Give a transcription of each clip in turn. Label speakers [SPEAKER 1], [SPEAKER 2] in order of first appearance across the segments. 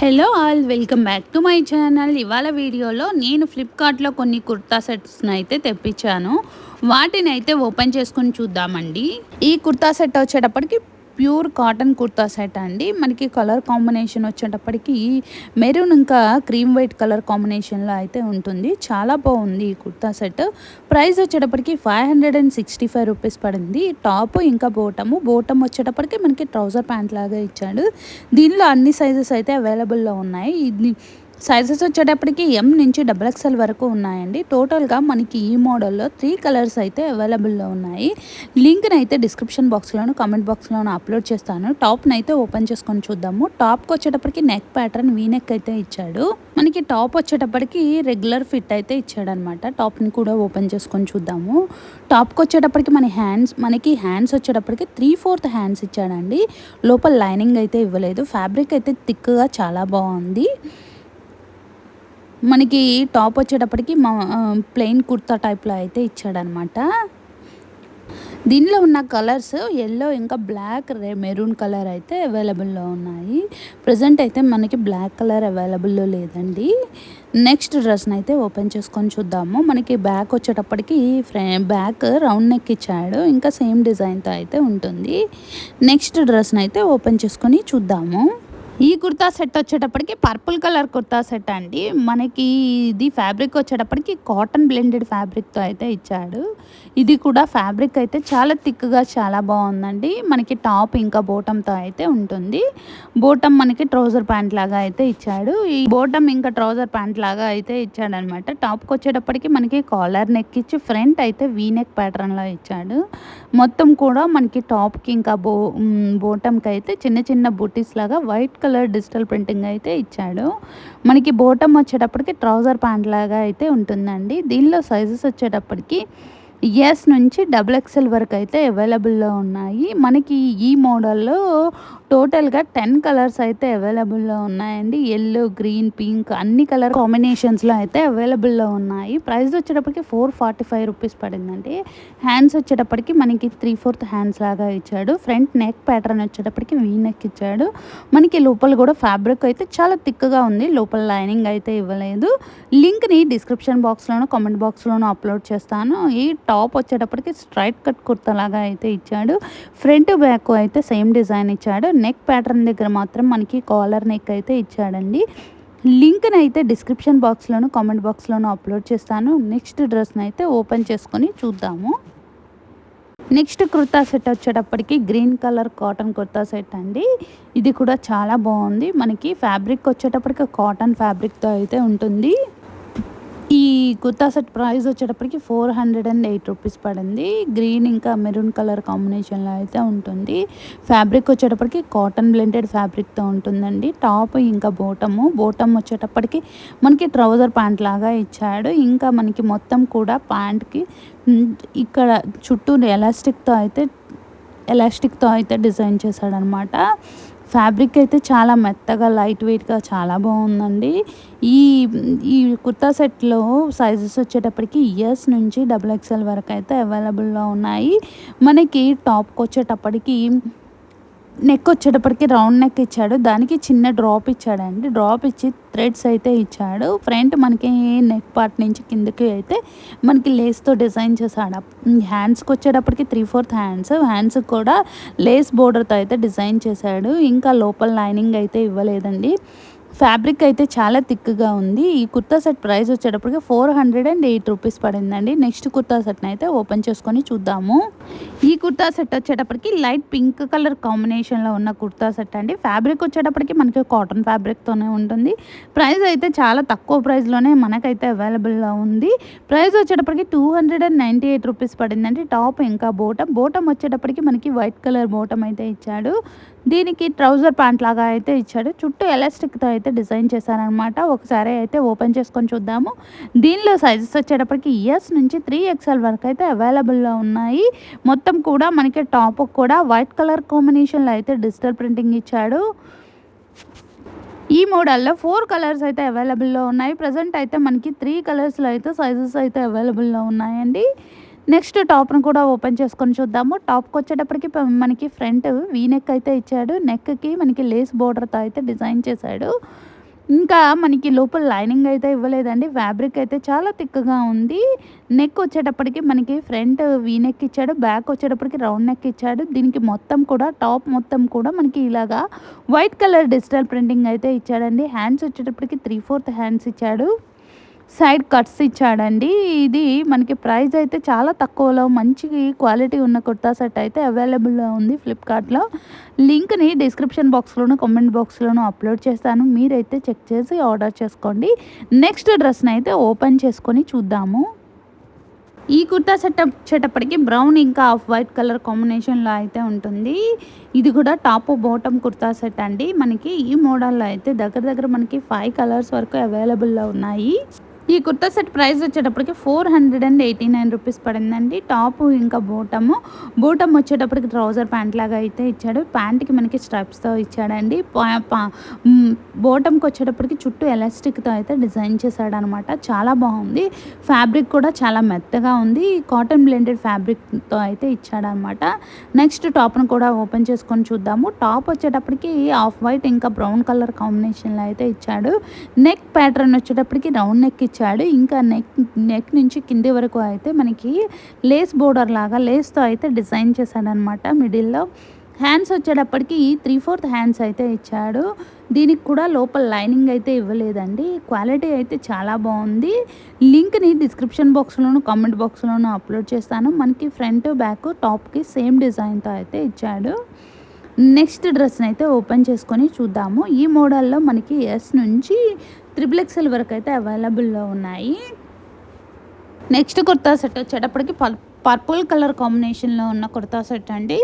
[SPEAKER 1] Hello all, welcome back to my channel. ఇవాళ వీడియోలో నేను ఫ్లిప్కార్ట్లో కొన్ని కుర్తా సెట్స్ని అయితే తెప్పించాను. వాటిని అయితే ఓపెన్ చేసుకొని చూద్దామండి. ఈ కుర్తా సెట్ వచ్చేటప్పటికి ప్యూర్ కాటన్ కుర్తా సెట్ అండి. మనకి కలర్ కాంబినేషన్ వచ్చేటప్పటికి మెరూన్ ఇంకా క్రీమ్ వైట్ కలర్ కాంబినేషన్లో అయితే ఉంటుంది. చాలా బాగుంది ఈ కుర్తా సెట్. ప్రైస్ వచ్చేటప్పటికి 565 రూపీస్ పడింది. టాప్ ఇంకా బోటమ్ వచ్చేటప్పటికి మనకి ట్రౌజర్ ప్యాంట్ లాగా ఇచ్చాడు. దీనిలో అన్ని సైజెస్ అయితే అవైలబుల్లో ఉన్నాయి. ఇది సైజెస్ వచ్చేటప్పటికి ఎం నుంచి XXL వరకు ఉన్నాయండి. టోటల్గా మనకి ఈ మోడల్లో 3 కలర్స్ అయితే అవైలబుల్లో ఉన్నాయి. లింక్ని అయితే డిస్క్రిప్షన్ బాక్స్లోను కామెంట్ బాక్స్లోను అప్లోడ్ చేస్తాను. టాప్ని అయితే ఓపెన్ చేసుకొని చూద్దాము. టాప్కి వచ్చేటప్పటికి నెక్ ప్యాటర్న్ వీనెక్ అయితే ఇచ్చాడు. మనకి టాప్ వచ్చేటప్పటికి రెగ్యులర్ ఫిట్ అయితే ఇచ్చాడనమాట. టాప్ని కూడా ఓపెన్ చేసుకొని చూద్దాము. టాప్కి వచ్చేటప్పటికి మనకి హ్యాండ్స్ వచ్చేటప్పటికి 3/4 హ్యాండ్స్ ఇచ్చాడండి. లోపల లైనింగ్ అయితే ఇవ్వలేదు. ఫ్యాబ్రిక్ అయితే థిక్గా చాలా బాగుంది. మనకి టాప్ వచ్చేటప్పటికి ప్లెయిన్ కుర్తా టైప్లో అయితే ఇచ్చాడనమాట. దీనిలో ఉన్న కలర్స్ ఎల్లో ఇంకా బ్లాక్ మెరూన్ కలర్ అయితే అవైలబుల్లో ఉన్నాయి. ప్రజెంట్ అయితే మనకి బ్లాక్ కలర్ అవైలబుల్లో లేదండి. నెక్స్ట్ డ్రెస్ని అయితే ఓపెన్ చేసుకొని చూద్దాము. మనకి బ్యాక్ వచ్చేటప్పటికి బ్యాక్ రౌండ్ నెక్ ఇచ్చాడు. ఇంకా సేమ్ డిజైన్తో అయితే ఉంటుంది. నెక్స్ట్ డ్రెస్ని అయితే ఓపెన్ చేసుకొని చూద్దాము. ఈ కుర్తా సెట్ వచ్చేటప్పటికి పర్పుల్ కలర్ కుర్తా సెట్ అండి. మనకి ఇది ఫ్యాబ్రిక్ వచ్చేటప్పటికి కాటన్ బ్లెండెడ్ ఫ్యాబ్రిక్తో అయితే ఇచ్చాడు. ఇది కూడా ఫ్యాబ్రిక్ అయితే చాలా థిక్గా చాలా బాగుందండి. మనకి టాప్ ఇంకా బోటంతో అయితే ఉంటుంది. బోటం మనకి ట్రౌజర్ ప్యాంట్ లాగా అయితే ఇచ్చాడు. ఈ బోటం ఇంకా ట్రౌజర్ ప్యాంట్ లాగా అయితే ఇచ్చాడనమాట. టాప్కి వచ్చేటప్పటికి మనకి కాలర్ నెక్ ఇచ్చి ఫ్రంట్ అయితే వీ నెక్ ప్యాటర్న్లో ఇచ్చాడు. మొత్తం కూడా మనకి టాప్కి ఇంకా బోటంకి అయితే చిన్న చిన్న బూటీస్ లాగా వైట్ కలర్ డిజిటల్ ప్రింటింగ్ అయితే ఇచ్చాడు. మనకి బోటమ్ వచ్చేటప్పటికి ట్రౌజర్ ప్యాంట్ లాగా అయితే ఉంటుందండి. దీనిలో సైజెస్ వచ్చేటప్పటికి ఎస్ నుంచి XXL వరకు అయితే అవైలబుల్లో ఉన్నాయి. మనకి ఈ మోడల్లో టోటల్గా 10 కలర్స్ అయితే అవైలబుల్లో ఉన్నాయండి. ఎల్లో, గ్రీన్, పింక్ అన్ని కలర్ కాంబినేషన్స్లో అయితే అవైలబుల్లో ఉన్నాయి. ప్రైస్ వచ్చేటప్పటికి 445 రూపీస్ పడిందండి. హ్యాండ్స్ వచ్చేటప్పటికి మనకి 3/4 హ్యాండ్స్ లాగా ఇచ్చాడు. ఫ్రంట్ నెక్ ప్యాటర్న్ వచ్చేటప్పటికి వీ నెక్ ఇచ్చాడు. మనకి లోపల కూడా ఫ్యాబ్రిక్ అయితే చాలా థిక్గా ఉంది. లోపల లైనింగ్ అయితే ఇవ్వలేదు. లింక్ని డిస్క్రిప్షన్ బాక్స్లోనూ కామెంట్ బాక్స్లోనూ అప్లోడ్ చేస్తాను. ఈ టాప్ వచ్చేటప్పటికి స్ట్రైట్ కట్ కుర్తా లాగా అయితే ఇచ్చాడు. ఫ్రంట్ బ్యాక్ అయితే సేమ్ డిజైన్ ఇచ్చాడు. నెక్ ప్యాటర్న్ దగ్గర మాత్రం మనకి కాలర్ నెక్ అయితే ఇచ్చాడండి. లింక్ని అయితే డిస్క్రిప్షన్ బాక్స్లోను కామెంట్ బాక్స్లోను అప్లోడ్ చేస్తాను. నెక్స్ట్ డ్రెస్ని అయితే ఓపెన్ చేసుకొని చూద్దాము. నెక్స్ట్ కుర్తా సెట్ వచ్చేటప్పటికి green colour cotton kurta set అండి. ఇది కూడా చాలా బాగుంది. మనకి ఫ్యాబ్రిక్ వచ్చేటప్పటికి కాటన్ ఫ్యాబ్రిక్తో అయితే ఉంటుంది. ఈ కుర్తా సెట్ ప్రైస్ వచ్చేటప్పటికి 408 రూపీస్ పడింది. గ్రీన్ ఇంకా మెరూన్ కలర్ కాంబినేషన్లో అయితే ఉంటుంది. ఫ్యాబ్రిక్ వచ్చేటప్పటికి కాటన్ బ్లెండెడ్ ఫ్యాబ్రిక్తో ఉంటుందండి. టాప్ ఇంకా బోటమ్ వచ్చేటప్పటికి మనకి ట్రౌజర్ ప్యాంట్ లాగా ఇచ్చాడు. ఇంకా మనకి మొత్తం కూడా ప్యాంట్కి ఇక్కడ చుట్టూ ఎలాస్టిక్తో అయితే డిజైన్ చేశాడనమాట. ఫ్యాబ్రిక్ అయితే చాలా మెత్తగా లైట్ వెయిట్గా చాలా బాగుందండి. ఈ ఈ కుర్తా సెట్లో సైజెస్ వచ్చేటప్పటికి ఎస్ నుంచి XXL వరకు అయితే అవైలబుల్లో ఉన్నాయి. మనకి టాప్కి వచ్చేటప్పటికి నెక్ వచ్చేటప్పటికి రౌండ్ నెక్ ఇచ్చాడు. దానికి చిన్న డ్రాప్ ఇచ్చాడండి. డ్రాప్ ఇచ్చి థ్రెడ్స్ అయితే ఇచ్చాడు. ఫ్రంట్ మనకి నెక్ పార్ట్ నుంచి కిందకి అయితే మనకి లేస్తో డిజైన్ చేశాడు. హ్యాండ్స్కి వచ్చేటప్పటికి 3/4 హ్యాండ్స్ కూడా లేస్ బోర్డర్తో అయితే డిజైన్ చేశాడు. ఇంకా లోపల లైనింగ్ అయితే ఇవ్వలేదండి. ఫ్యాబ్రిక్ అయితే చాలా థిక్గా ఉంది. ఈ కుర్తా సెట్ ప్రైస్ వచ్చేటప్పటికి 408 రూపీస్ పడిందండి. నెక్స్ట్ కుర్తా సెట్ని అయితే ఓపెన్ చేసుకొని చూద్దాము. ఈ కుర్తా సెట్ వచ్చేటప్పటికి లైట్ పింక్ కలర్ కాంబినేషన్లో ఉన్న కుర్తా సెట్ అండి. ఫ్యాబ్రిక్ వచ్చేటప్పటికి మనకి కాటన్ ఫ్యాబ్రిక్తోనే ఉంటుంది. ప్రైస్ అయితే చాలా తక్కువ ప్రైస్లోనే మనకైతే అవైలబుల్లో ఉంది. ప్రైస్ వచ్చేటప్పటికి 298 రూపీస్ పడిందండి. టాప్ ఇంకా బోటమ్ వచ్చేటప్పటికి మనకి వైట్ కలర్ బోటమ్ అయితే ఇచ్చాడు. దీనికి ట్రౌజర్ ప్యాంట్ లాగా అయితే ఇచ్చాడు. చుట్టూ ఎలాస్టిక్తో అయితే డిజైన్ చేశారనమాట. ఒకసారి అయితే ఓపెన్ చేసుకొని చూద్దాము. దీనిలో సైజెస్ వచ్చేటప్పటికి ఎస్ నుంచి 3XL వరకు అయితే అవైలబుల్లో ఉన్నాయి. మొత్తం కూడా మనకి టాప్ కూడా వైట్ కలర్ కాంబినేషన్లో అయితే డిజిటల్ ప్రింటింగ్ ఇచ్చాడు. ఈ మోడల్లో 4 కలర్స్ అయితే అవైలబుల్లో ఉన్నాయి. ప్రజెంట్ అయితే మనకి 3 కలర్స్లో అయితే సైజెస్ అయితే అవైలబుల్లో ఉన్నాయండి. నెక్స్ట్ టాప్‌ని కూడా ఓపెన్ చేసుకొని చూద్దాము. టాప్‌కొచ్చేటప్పటికి మనకి ఫ్రంట్ వీ నెక్ అయితే ఇచ్చాడు. నెక్‌కి మనకి లేస్ బోర్డర్‌తో అయితే డిజైన్ చేశాడు. ఇంకా మనకి లోపల లైనింగ్ అయితే ఇవ్వలేదండి. ఫ్యాబ్రిక్ అయితే చాలా థిక్‌గా ఉంది. నెక్ వచ్చేటప్పటికి మనకి ఫ్రంట్ వీ నెక్ ఇచ్చాడు. బ్యాక్ వచ్చేటప్పటికి రౌండ్ నెక్ ఇచ్చాడు. దీనికి మొత్తం కూడా టాప్ మొత్తం కూడా మనకి ఇలాగా వైట్ కలర్ డిజిటల్ ప్రింటింగ్ అయితే ఇచ్చాడండి. హ్యాండ్స్ వచ్చేటప్పటికి 3/4 హ్యాండ్స్ ఇచ్చాడు. సైడ్ కట్స్ ఇచ్చాడండి. ఇది మనకి ప్రైస్ అయితే చాలా తక్కువలో మంచి క్వాలిటీ ఉన్న కుర్తా సెట్ అయితే అవైలబుల్‌లో ఉంది ఫ్లిప్‌కార్ట్‌లో. లింక్‌ని డిస్క్రిప్షన్ బాక్స్‌లోను, కామెంట్ బాక్స్‌లోను అప్‌లోడ్ చేస్తాను. మీరైతే చెక్ చేసి ఆర్డర్ చేసుకోండి. నెక్స్ట్ డ్రెస్‌ని అయితే ఓపెన్ చేసుకొని చూద్దాము. ఈ కుర్తా సెట్ వచ్చేటప్పటికి బ్రౌన్ ఇంకా ఆఫ్ వైట్ కలర్ కాంబినేషన్‌లో అయితే ఉంటుంది. ఇది కూడా టాప్ బాటమ్ కుర్తా సెట్ అండి. మనకి ఈ మోడల్‌లో అయితే దగ్గర దగ్గర మనకి 5 కలర్స్ వరకు అవైలబుల్‌లో ఉన్నాయి. ఈ కుర్తా సెట్ ప్రైస్ వచ్చేటప్పటికి 489 రూపీస్ పడిందండి. టాప్ ఇంకా బోటమ్ వచ్చేటప్పటికి ట్రౌజర్ ప్యాంట్ లాగా అయితే ఇచ్చాడు. ప్యాంట్కి మనకి స్ట్రైప్స్తో ఇచ్చాడండి. బోటమ్కి వచ్చేటప్పటికి చుట్టూ ఎలాస్టిక్తో అయితే డిజైన్ చేశాడనమాట. చాలా బాగుంది. ఫ్యాబ్రిక్ కూడా చాలా మెత్తగా ఉంది. కాటన్ బ్లెండెడ్ ఫ్యాబ్రిక్తో అయితే ఇచ్చాడనమాట. నెక్స్ట్ టాప్ను కూడా ఓపెన్ చేసుకొని చూద్దాము. టాప్ వచ్చేటప్పటికి ఆఫ్ వైట్ ఇంకా బ్రౌన్ కలర్ కాంబినేషన్లో అయితే ఇచ్చాడు. నెక్ ప్యాటర్న్ వచ్చేటప్పటికి రౌండ్ నెక్ ఇచ్చాడు. ఇంకా నెక్ నుంచి కింది వరకు అయితే మనకి లేస్ బోర్డర్ లాగా లేస్తో అయితే డిజైన్ చేశాడనమాట మిడిల్లో. హ్యాండ్స్ వచ్చేటప్పటికి 3/4 హ్యాండ్స్ అయితే ఇచ్చాడు. దీనికి కూడా లోపల లైనింగ్ అయితే ఇవ్వలేదండి. క్వాలిటీ అయితే చాలా బాగుంది. లింక్‌ని డిస్క్రిప్షన్ బాక్స్‌లోను, కామెంట్ బాక్స్‌లోను అప్‌లోడ్ చేస్తాను. మనకి ఫ్రంట్, బ్యాక్, టాప్‌కి సేమ్ డిజైన్‌తో అయితే ఇచ్చాడు. నెక్స్ట్ డ్రెస్‌ని అయితే ఓపెన్ చేసుకొని చూద్దాము. ఈ మోడల్‌లో మనకి ఎస్ నుంచి XXL వరకు అయితే అవైలబుల్‌లో ఉన్నాయి. నెక్స్ట్ కుర్తా సెట్ వచ్చేటప్పటికి పర్పుల్ కలర్ కాంబినేషన్లో ఉన్న కుర్తా సెట్ అండి.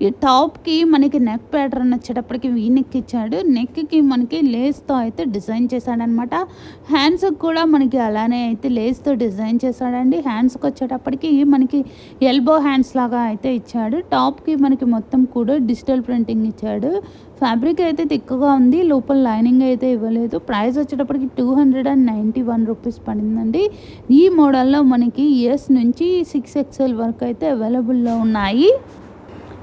[SPEAKER 1] ఈ టాప్‌కి మనకి నెక్ ప్యాటర్న్ వచ్చేటప్పటికి వీ నెక్ ఇచ్చాడు. నెక్‌కి మనకి లేస్తో అయితే డిజైన్ చేశాడనమాట. హ్యాండ్స్‌కి కూడా మనకి అలానే అయితే లేస్తో డిజైన్ చేశాడండి. హ్యాండ్స్‌కి వచ్చేటప్పటికి మనకి ఎల్బో హ్యాండ్స్ లాగా అయితే ఇచ్చాడు. టాప్‌కి మనకి మొత్తం కూడా డిజిటల్ ప్రింటింగ్ ఇచ్చాడు. ఫ్యాబ్రిక్ అయితే థిక్‌గా ఉంది. లోపల లైనింగ్ అయితే ఇవ్వలేదు. ప్రైస్ వచ్చేటప్పటికి 291 రూపీస్ పడిందండి. ఈ మోడల్‌లో మనకి ఎస్ నుంచి 6XL వరకు అయితే అవైలబుల్‌లో ఉన్నాయి.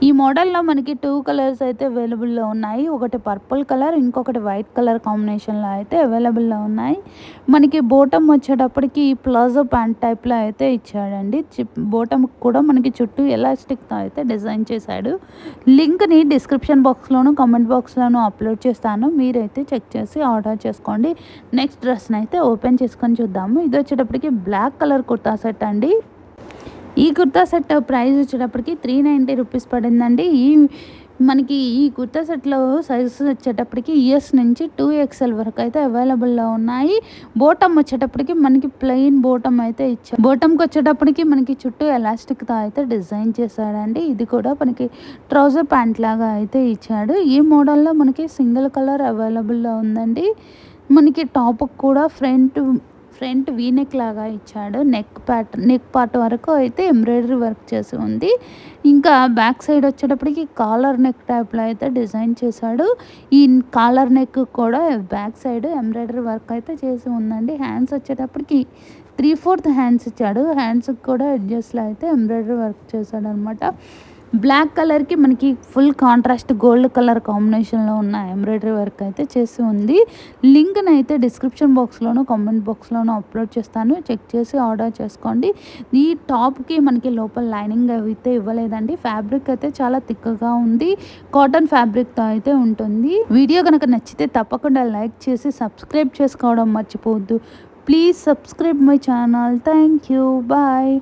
[SPEAKER 1] ఈ మోడల్‌లో మనకి 2 కలర్స్ అయితే అవైలబుల్‌లో ఉన్నాయి. ఒకటి పర్పుల్ కలర్, ఇంకొకటి వైట్ కలర్ కాంబినేషన్‌లో అయితే అవైలబుల్‌లో ఉన్నాయి. మనకి బోటమ్ వచ్చేటప్పటికి ప్లాజో ప్యాంట్ టైప్‌లో అయితే ఇచ్చాడండి. బోటమ్‌కి కూడా మనకి చుట్టూ ఎలాస్టిక్‌తో అయితే డిజైన్ చేశాడు. లింక్‌ని డిస్క్రిప్షన్ బాక్స్‌లోను, కామెంట్ బాక్స్‌లోను అప్‌లోడ్ చేస్తాను. మీరైతే చెక్ చేసి ఆర్డర్ చేసుకోండి. నెక్స్ట్ డ్రెస్‌ని అయితే ఓపెన్ చేసుకొని చూద్దాము. ఇది వచ్చేటప్పటికి బ్లాక్ కలర్ కుర్తా సెట్ అండి. ఈ కుర్తా సెట్ ప్రైస్ వచ్చేటప్పటికి 390 రూపీస్ పడిందండి. మనకి ఈ కుర్తా సెట్‌లో సైజెస్ వచ్చేటప్పటికి ఎస్ నుంచి 2XL వరకు అయితే అవైలబుల్‌లో ఉన్నాయి. బోటమ్ వచ్చేటప్పటికి మనకి ప్లెయిన్ బోటమ్ అయితే ఇచ్చాడు. బోటమ్‌కి వచ్చేటప్పటికి మనకి చుట్టూ ఎలాస్టిక్‌తో అయితే డిజైన్ చేశాడండి. ఇది కూడా మనకి ట్రౌజర్ ప్యాంట్ లాగా అయితే ఇచ్చాడు. ఈ మోడల్‌లో మనకి సింగిల్ కలర్ అవైలబుల్‌లో ఉందండి. మనకి టాప్‌కి కూడా ఫ్రంట్ వీ నెక్ లాగా ఇచ్చాడు. నెక్ పార్ట్ వరకు అయితే ఎంబ్రాయిడరీ వర్క్ చేసి ఉంది. ఇంకా బ్యాక్ సైడ్ వచ్చేటప్పటికి కాలర్ నెక్ టైప్లో అయితే డిజైన్ చేశాడు. ఈ కాలర్ నెక్ కూడా బ్యాక్ సైడ్ ఎంబ్రాయిడరీ వర్క్ అయితే చేసి ఉందండి. హ్యాండ్స్ వచ్చేటప్పటికి 3/4 హ్యాండ్స్ ఇచ్చాడు. హ్యాండ్స్కి కూడా ఎడ్జెస్లో అయితే ఎంబ్రాయిడరీ వర్క్ చేశాడు అనమాట. బ్లాక్ కలర్‌కి మనకి ఫుల్ కాంట్రాస్ట్ గోల్డ్ కలర్ కాంబినేషన్‌లో ఉన్న ఎంబ్రాయిడరీ వర్క్ అయితే చేసి ఉంది. లింక్‌ని అయితే డిస్క్రిప్షన్ బాక్స్‌లోను, కామెంట్ బాక్స్‌లోను అప్‌లోడ్ చేస్తాను. చెక్ చేసి ఆర్డర్ చేసుకోండి. ఈ టాప్‌కి మనకి లోపల లైనింగ్ అయితే ఇవ్వలేదండి. ఫ్యాబ్రిక్ అయితే చాలా థిక్‌గా ఉంది. కాటన్ ఫ్యాబ్రిక్‌తో అయితే ఉంటుంది. వీడియో కనుక నచ్చితే తప్పకుండా లైక్ చేసి సబ్స్క్రైబ్ చేసుకోవడం మర్చిపోవద్దు. Please subscribe my channel. Thank you. Bye.